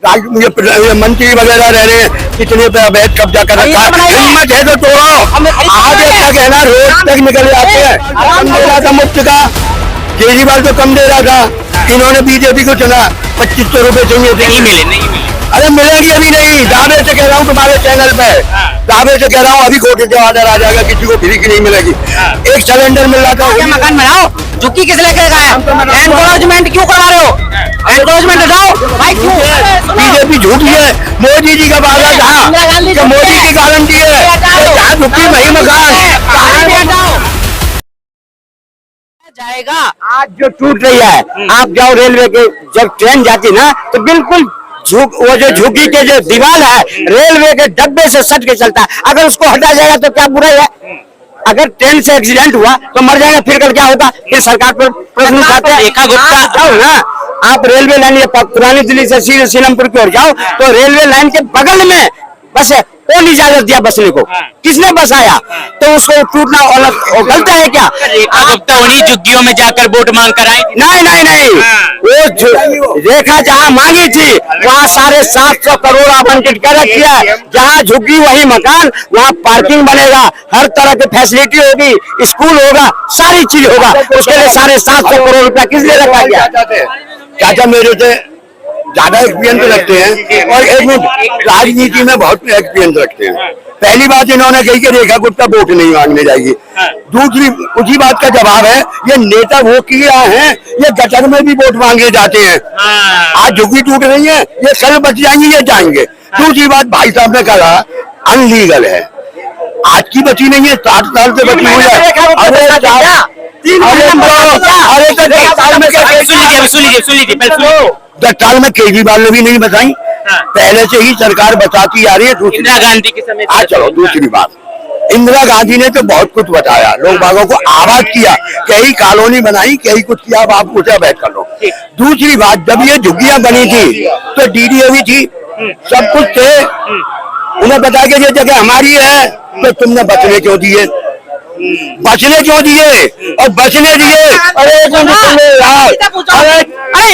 ये मंत्री वगैरह रह रहे हैं, कितने पे अवैध कब्जा कर रखा है। हिम्मत है तो तोड़ो। आगे तक है ना, रोड तक निकल जाते हैं। कम दे रहा था मुफ्त का, केजरीवाल तो कम दे रहा था, इन्होंने बीजेपी को चुना। 2500 रुपए चाहिए थे, नहीं मिले। अरे मिलेगी अभी नहीं, दावे से कह रहा हूँ तुम्हारे चैनल पे, दावे से कह रहा हूँ अभी कोर्ट से ऑर्डर आ जाएगा, किसी को फ्री की नहीं मिलेगी। एक सिलेंडर मिल रहा था। मकान बनाओ, झुग्गी किस लेके गया? एनक्रोचमेंट क्यों करवा रहे हो? एनक्रोचमेंट हटाओ भाई, क्यों? बीजेपी झूठी है। मोदी जी का वादा था कि मोदी की गारंटी है, जहाँ झुग्गी वही मकान जाएगा। आज जो टूट रही है, आप जाओ रेलवे के, जब ट्रेन जाती ना तो बिल्कुल वो जो झुग्गी के जो दीवार है रेलवे के डब्बे से सट के चलता है। अगर उसको हटा जाएगा तो क्या बुराई है? अगर ट्रेन से एक्सीडेंट हुआ तो मर जाएगा, फिर कल क्या होगा? फिर सरकार पर प्रश्न उठाते हैं। जाओ ना आप रेलवे लाइन, ये पुरानी दिल्ली से सीधे सीलमपुर की ओर जाओ तो रेलवे लाइन के बगल में बस है, कौन इजाजत दिया बसने को? किसने बसाया? तो उसको टूटना गलत है क्या? रेखा गुप्ता उन्हीं झुग्गियों में जाकर वोट मांग कर आई। नहीं, वो रेखा जहाँ मांगी थी वहाँ 750 करोड़ आवंटित कर रखी है। जहाँ झुग्गी वही मकान, वहाँ पार्किंग बनेगा, हर तरह की फैसिलिटी होगी, स्कूल होगा, सारी चीज होगा। उसके लिए 750 करोड़ रुपया किस लिए रखा गया? चाचा मेरे से ज्यादा एक्सपीरियंस रखते हैं और एक राजनीति में बहुत एक्सपीरियंस रखते हैं। पहली बात इन्होंने कही कि रेखा गुप्ता वोट नहीं मांगने जाएगी। दूसरी उसी बात का जवाब है, ये नेता वो किया है, ये गटर में भी वोट मांगे जाते हैं। आज झुग्गी टूट रही है, ये कल बच जाएंगे, ये जाएंगे। दूसरी बात भाई साहब ने कहा अनलीगल है, आज की बची नहीं है, 60 साल से बची हुई है। दस साल में केजरीवाल ने भी नहीं बताई, पहले से ही सरकार बताती आ रही है। इंदिरा गांधी के समय। चलो दूसरी बात, इंदिरा गांधी ने तो बहुत कुछ बताया, लोग बागों को आबाद किया, कई कॉलोनी बनाई, कई कुछ किया, अब आप उसे बैठ कर लो। दूसरी बात, जब ये झुग्गियां बनी थी तो डीडीओ भी थी, सब कुछ थे, उन्हें बता के ये जगह हमारी है, तो तुमने बचने क्यों दिए? और बचने दिए। अरे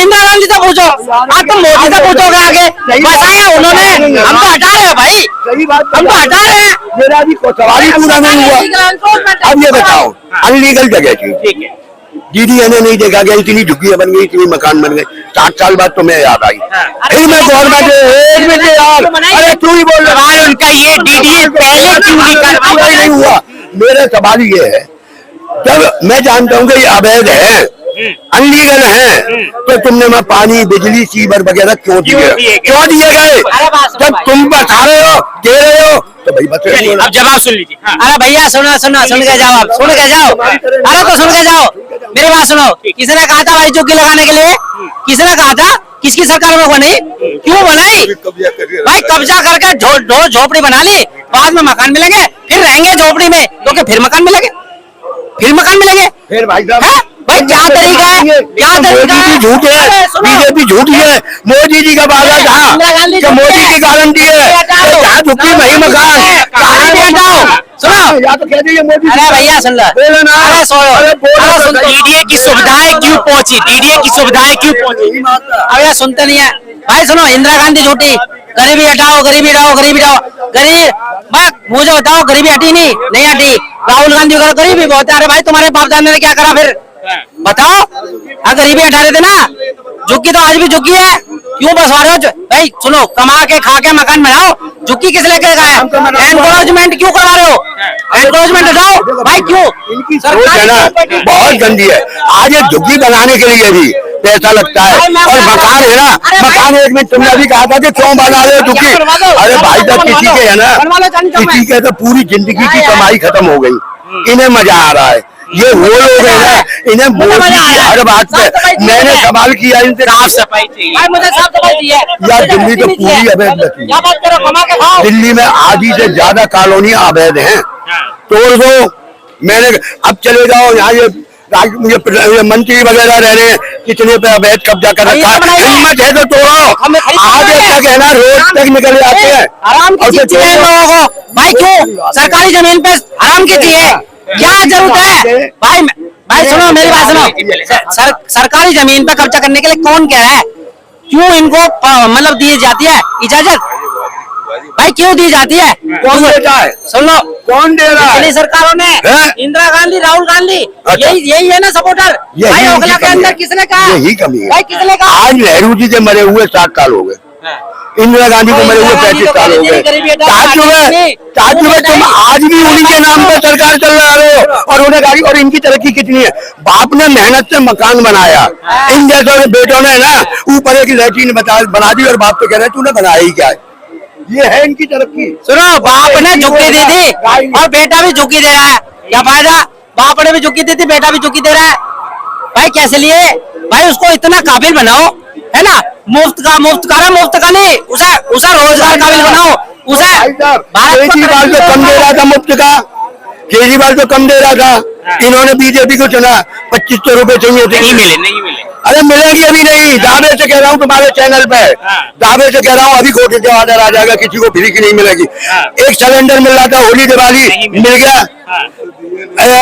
इंदिरा गांधी से पूछो, आप तो मोदी से पूछोगे आगे। बसाया उन्होंने, हम तो हटा रहे हैं भाई, सही बात, हम तो हटा रहे हैं। मेरा भी सवाल ही पूरा नहीं हुआ। अब ये बताओ, अनलीगल जगह थी, डीडीए ने नहीं देखा गया, इतनी झुग्गियां बन गई, इतनी मकान बन गए। 60 साल बाद तुम्हें याद आई, फिर मैं गवर्नमेंट यार, अरे तू ही बोल रहा है। उनका ये डीडीए पहले क्यों नहीं हुआ? मेरा सवाल ये है, जब मैं जानता हूँ कि ये अवैध है, अनलीगल है, तो तुमने मैं पानी, बिजली, सीवर वगैरह क्यों दिए गए? जब तुम बता रहे हो, दे रहे हो, तो भाई बताइए। अब जवाब सुन लीजिए। अरे भैया सुन के जाओ, आप सुन के जाओ। अरे तो सुन के जाओ, मेरी बात सुनो। किसने कहा था भाई झुग्गी लगाने के लिए? किसने कहा था? किसकी सरकार में बनी? क्यों बनाई भाई? कब्जा करके झोपड़ी बना ली, बाद में मकान मिलेंगे, फिर रहेंगे झोपड़ी में, क्योंकि फिर मकान मिलेंगे। फिर भाई साहब भाई क्या तरीका है? क्या तरीका है? झूठ है, बीजेपी झूठी है। मोदी जी का वादा था कि मोदी की गारंटी है, जहाँ झुग्गी वही मकान। सुनो या तो कह दीजिए मोदी। अरे भैया सुन लो, डीडीए की सुविधाएं क्यों पहुंची? डीडीए की सुविधाएं क्यों पहुंची? अब यार सुनते नहीं है भाई। सुनो, इंदिरा गांधी झूठी, गरीबी हटाओ, गरीबी हटाओ, मुझे बताओ, गरीबी हटी नहीं हटी। राहुल गांधी का गरीबी बहुत है। अरे भाई तुम्हारे बाप दादा ने क्या करा फिर बताओ? गरीबी हटा रहे थे ना, झुग्गी तो आज भी झुग्गी है, क्यों बसवा रहे हो भाई? सुनो, कमा के खा के मकान बनाओ, झुग्गी किस लेके गया? एनक्रोचमेंट क्यों करवा रहे हो? एनक्रोचमेंट हटाओ भाई, क्यों? इनकी सोच है ना बहुत गंदी है। आज ये झुग्गी बनाने के लिए भी पैसा लगता है, और मकान है ना, मकान एक में तुमने भी कहा था कि क्यों बना रहे हो झुग्गी? अरे भाई साहब, किसी के है ना, किसी के तो पूरी जिंदगी की कमाई खत्म हो गई, इन्हें मजा आ रहा है। ये वो लोग है ना, इन्हें मोदी की हर बात पे मैंने सवाल किया इनसे, साफ सफाई चाहिए, मुझे साफ सफाई चाहिए। यार दिल्ली तो पूरी अवैध थी, दिल्ली में आधी से ज्यादा कॉलोनियां अवैध हैं, तोड़ दो। मैंने अब चले जाओ, यहाँ ये मंत्री वगैरह रह रहे हैं, कितने पे अवैध कब्जा कर रखा है। हिम्मत है तो तोड़ो। आगे तक है ना, रोड तक निकल जाते हैं। आराम की चीज है लोगों को भाई, क्यों सरकारी जमीन पे आराम की चीज है? क्या जरूरत है भाई? सुनो मेरी बात सुनो, सरकारी जमीन पे कब्जा करने के लिए कौन कह रहा है? क्यों इनको मतलब दी जाती है इजाजत? भाई क्यों दी जाती है? कौन देता है? सुन लो, कौन दे रहा पिछली है? सरकारों ने हैं? इंदिरा गांधी, राहुल गांधी, अच्छा। यही है ना सपोर्टर? यही भाई इनकी ओखला के कमी अंदर है। किसने कहा? यही कमी है। भाई किसने कहा? आज नेहरू जी के मरे हुए 7 साल हो गए, इंदिरा गांधी को मरे हुए 35 साल हो गए। ताजुब तुम आज भी उन्हीं के नाम पर सरकार चल रहे हो और उन्हें गाड़ी, और इनकी तरक्की कितनी है? बाप ने मेहनत से मकान बनाया, इन जैसों ने बेटों ने ना ऊपर एक लैट्रीन बना दी और बाप तो कह रहे तूने बनाया ही क्या है? ये है इनकी तरक्की। सुनो, बाप ने झुकी दी थी और बेटा भी झुकी दे रहा है, क्या फायदा? बाप ने भी झुकी दी थी, बेटा भी झुकी दे रहा है। भाई कैसे लिए? भाई उसको इतना काबिल बनाओ, है ना? मुफ्त का नहीं, उसे रोजगार काबिल बनाओ, उसे केजरीवाल तो कम दे रहा था मुफ्त का, केजरीवाल तो कम दे रहा था, इन्होंने बीजेपी को चुना। 2500 रुपए चाहिए थे, नहीं मिले। अरे मिलेंगे अभी नहीं, दावे से कह रहा हूँ तुम्हारे चैनल पे, दावे से कह रहा हूँ अभी कोर्ट के ऑर्डर आ जाएगा, किसी को फ्री की नहीं मिलेगी। एक सिलेंडर मिल रहा था होली दिवाली, मिल गया।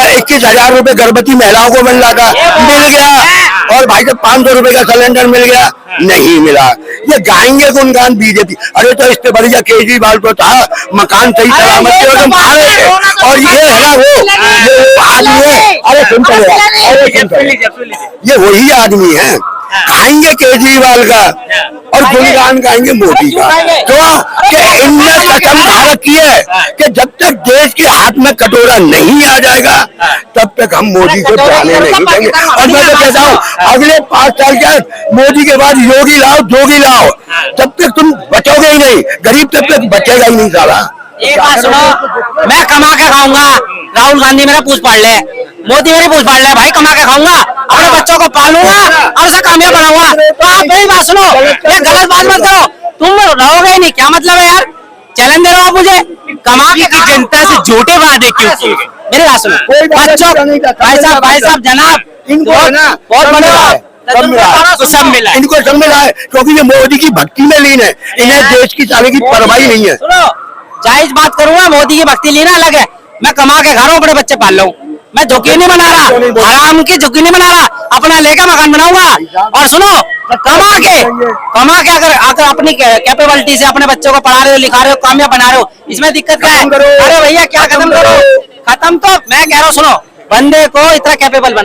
21,000 रुपए गर्भवती महिलाओं को मिल रहा था, मिल गया। और भाई साहब 500 रुपए का सिलेंडर मिल गया, नहीं मिला। ये गाएंगे गुणगान बीजेपी, अरे तो इससे बढ़िया केजरीवाल को था मकान सही सलामत थे और तुम खा रहे थे। और ये है ना वो आदमी है, अरे सुन ये वही आदमी है, खाएंगे केजरीवाल का और गुणगान गाएंगे मोदी का। तो इनने कसम भारत की है कि जब तक देश के हाथ में कटोरा नहीं आ जाएगा तब तक हम मोदी को जाने नहीं देंगे। और मैं तो कहता हूँ अगले 5 साल के मोदी के बाद योगी लाओ, जोगी लाओ, तब तक तुम बचोगे ही नहीं, गरीब तब तक बचेगा ही नहीं साला। एक बात सुनो, मैं कमा के खाऊंगा, राहुल गांधी मेरा पूछ पाड़ ले, मोदी मेरी पूछ पाड़ ले, भाई कमा के खाऊंगा, अपने बच्चों को पालूंगा और उसे कामयाब बनाऊंगा। तो आप मेरी बात सुनो, ये गलत बात मत करो, तुम रहोगे ही नहीं, क्या मतलब है यार? चैलेंज दे रहे हो आप मुझे? कमा के जनता से झूठे वादे क्यों किए? मेरी बात सुनो, बच्चों, भाई साहब जनाब, इनको है ना बहुत बड़े सब मिला है, इनको सब मिला है क्योंकि ये मोदी की भक्ति में लीन है, इन्हें देश की साले की परवाह नहीं है। सुनो, जायज बात करूंगा, मोदी की भक्ति लेना अलग है, मैं कमा के खा रहा हूँ, अपने बच्चे पाल रहा हूँ, मैं झुकी नहीं बना रहा, हराम की झुकी नहीं बना रहा, अपना लेकर मकान बनाऊंगा। और सुनो, कमा के अगर अपनी कैपेबिलिटी से अपने बच्चों को पढ़ा रहे हो, लिखा रहे हो, कामयाब बना रहे हो, इसमें दिक्कत क्या है? अरे भैया क्या खत्म करो, खत्म तो मैं कह रहा हूँ, सुनो, बंदे को इतना कैपेबल बना।